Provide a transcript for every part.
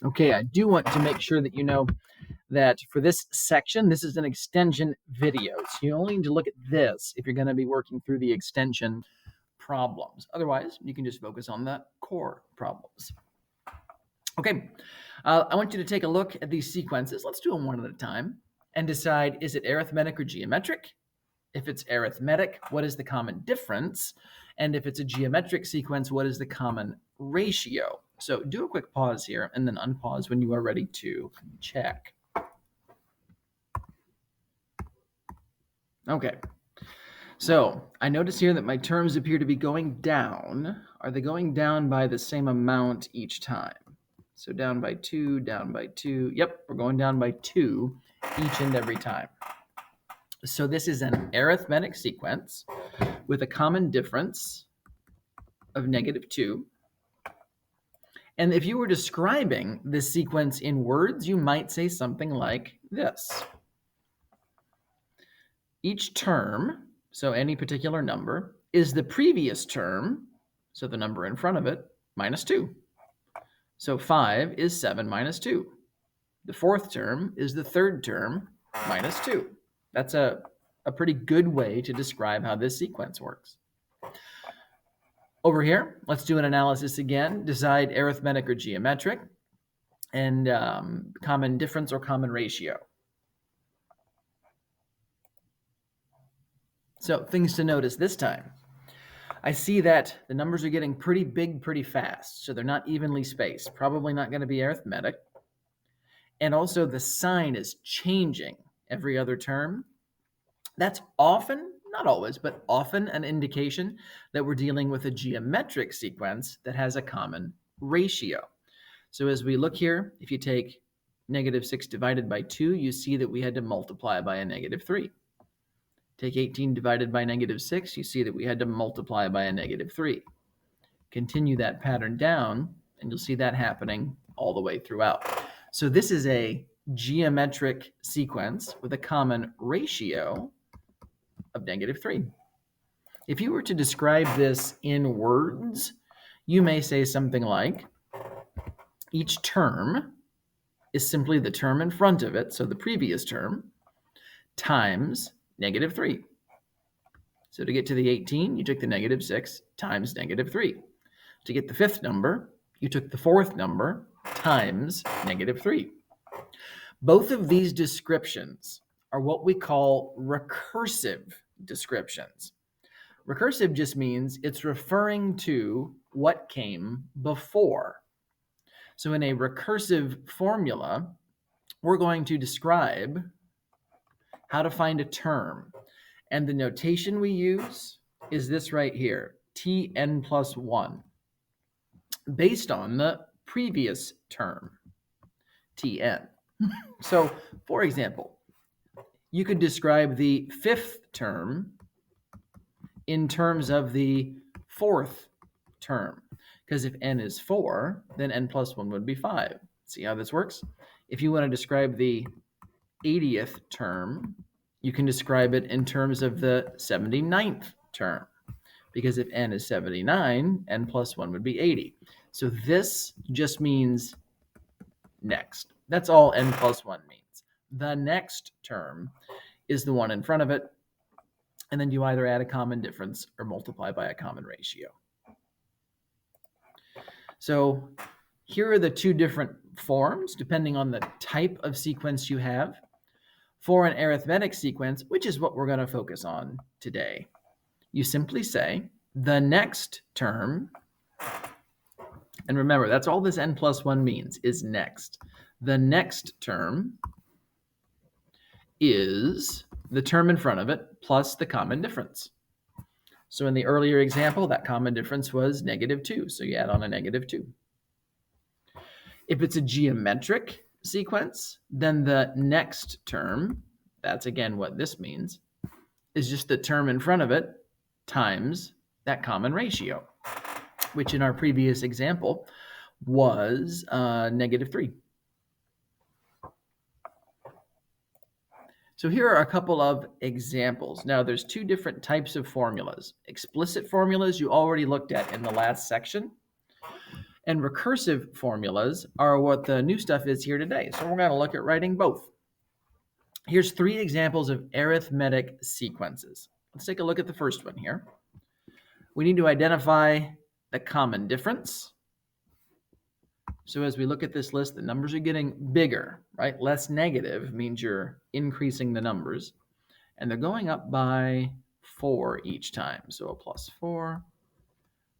Okay, I do want to make sure that you know that for this section, this is an extension video. So you only need to look at this if you're going to be working through the extension problems. Otherwise, you can just focus on the core problems. Okay, I want you to take a look at these sequences. Let's do them one at a time and decide, is it arithmetic or geometric? If it's arithmetic, what is the common difference? And if it's a geometric sequence, what is the common ratio? So do a quick pause here and then unpause when you are ready to check. Okay, so I notice here that my terms appear to be going down. Are they going down by the same amount each time? So down by 2, down by 2. Yep, we're going down by 2 each and every time. So this is an arithmetic sequence with a common difference of -2. And if you were describing this sequence in words, you might say something like this. Each term, so any particular number, is the previous term, so the number in front of it, minus 2. So 5 is 7 minus 2. The fourth term is the third term minus 2. That's a pretty good way to describe how this sequence works. Over here, let's do an analysis again. Decide arithmetic or geometric, and common difference or common ratio. So things to notice this time. I see that the numbers are getting pretty big pretty fast, so they're not evenly spaced. Probably not going to be arithmetic. And also the sign is changing every other term. That's often, not always, but often an indication that we're dealing with a geometric sequence that has a common ratio. So as we look here, if you take -6 divided by 2, you see that we had to multiply by a -3. Take 18 divided by -6, you see that we had to multiply by a -3. Continue that pattern down, and you'll see that happening all the way throughout. So this is a geometric sequence with a common ratio of -3. If you were to describe this in words, you may say something like, each term is simply the term in front of it, so the previous term, times -3. So to get to the 18, you took the -6 times -3. To get the fifth number, you took the fourth number times -3. Both of these descriptions are what we call recursive descriptions. Recursive just means it's referring to what came before. So in a recursive formula, we're going to describe how to find a term. And the notation we use is this right here, Tn plus 1, based on the previous term, Tn. So, for example, you could describe the fifth term in terms of the fourth term, because if n is 4, then n plus 1 would be 5. See how this works? If you want to describe the 80th term, you can describe it in terms of the 79th term, because if n is 79, n plus 1 would be 80. So this just means next. That's all n plus 1 means. The next term is the one in front of it, and then you either add a common difference or multiply by a common ratio. So here are the two different forms, depending on the type of sequence you have. For an arithmetic sequence, which is what we're going to focus on today, you simply say the next term, and remember, that's all this n plus 1 means, is next. The next term is the term in front of it plus the common difference. So in the earlier example, that common difference was -2, so you add on a -2. If it's a geometric sequence, then the next term, that's again what this means, is just the term in front of it times that common ratio, which in our previous example was -3. So here are a couple of examples. Now there's two different types of formulas. Explicit formulas you already looked at in the last section. And recursive formulas are what the new stuff is here today. So we're going to look at writing both. Here's 3 examples of arithmetic sequences. Let's take a look at the first one here. We need to identify the common difference. So as we look at this list, the numbers are getting bigger, right? Less negative means you're increasing the numbers. And they're going up by 4 each time. So a plus 4,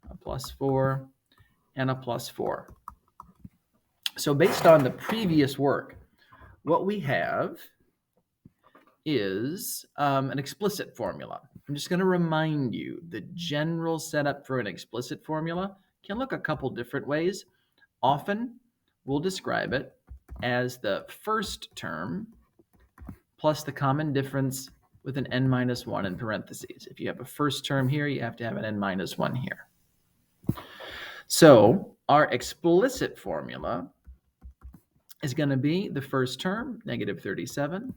a plus 4, and a plus 4. So based on the previous work, what we have is an explicit formula. I'm just going to remind you the general setup for an explicit formula can look a couple different ways. Often we'll describe it as the first term plus the common difference with an n-1 in parentheses. If you have a first term here, you have to have an n-1 here. So our explicit formula is going to be the first term, negative 37,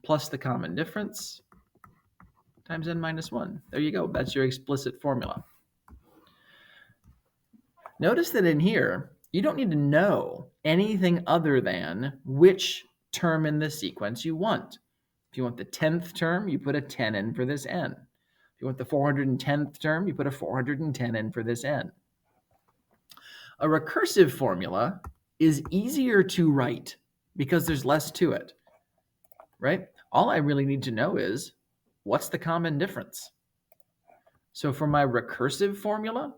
plus the common difference times n-1. There you go. That's your explicit formula. Notice that in here, you don't need to know anything other than which term in the sequence you want. If you want the 10th term, you put a 10 in for this n. If you want the 410th term, you put a 410 in for this n. A recursive formula is easier to write because there's less to it, right? All I really need to know is what's the common difference. So for my recursive formula,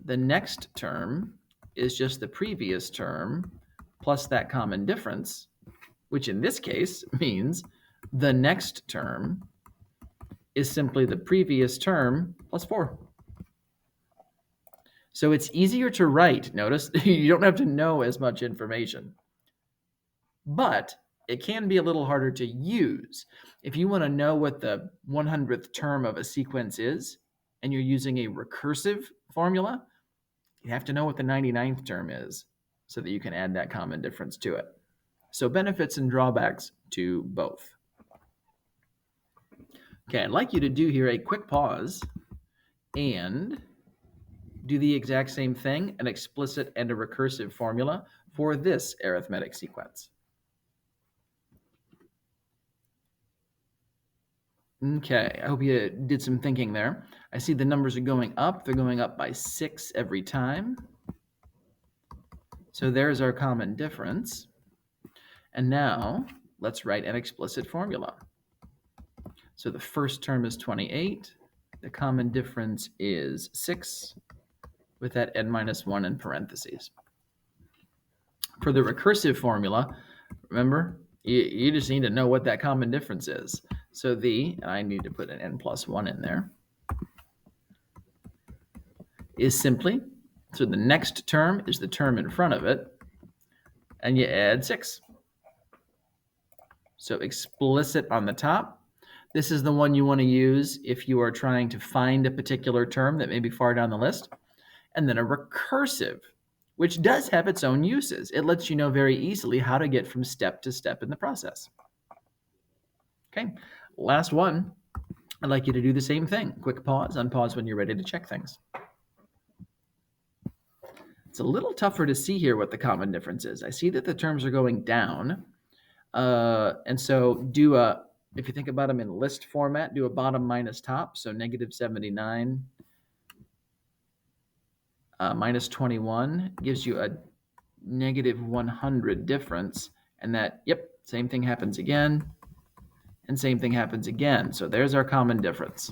the next term is just the previous term plus that common difference, which in this case means the next term is simply the previous term plus 4. So it's easier to write. Notice you don't have to know as much information. But it can be a little harder to use. If you want to know what the 100th term of a sequence is, and you're using a recursive formula, you have to know what the 99th term is so that you can add that common difference to it. So benefits and drawbacks to both. Okay, I'd like you to do here a quick pause and do the exact same thing, an explicit and a recursive formula for this arithmetic sequence. Okay, I hope you did some thinking there. I see the numbers are going up. They're going up by 6 every time. So there's our common difference. And now let's write an explicit formula. So the first term is 28. The common difference is 6 with that n-1 in parentheses. For the recursive formula, remember, you just need to know what that common difference is. So I need to put an n+1 in there, is simply, so the next term is the term in front of it, and you add 6. So explicit on the top. This is the one you want to use if you are trying to find a particular term that may be far down the list. And then a recursive, which does have its own uses. It lets you know very easily how to get from step to step in the process. Okay, last one. I'd like you to do the same thing. Quick pause, unpause when you're ready to check things. It's a little tougher to see here what the common difference is. I see that the terms are going down. And so if you think about them in list format, do a bottom minus top. So negative 79 minus 21 gives you a negative 100 difference. And that, yep, same thing happens again. And same thing happens again. So there's our common difference.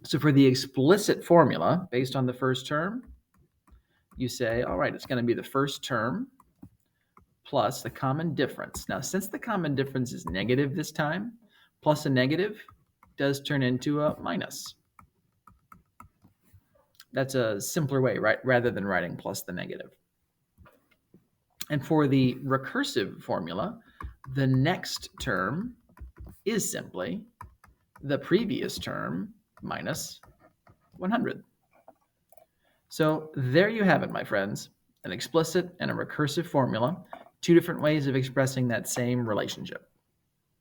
So for the explicit formula, based on the first term, you say, all right, it's going to be the first term plus the common difference. Now, since the common difference is negative this time, plus a negative does turn into a minus. That's a simpler way, right? Rather than writing plus the negative. And for the recursive formula, the next term is simply the previous term minus 100. So there you have it, my friends, an explicit and a recursive formula, 2 different ways of expressing that same relationship.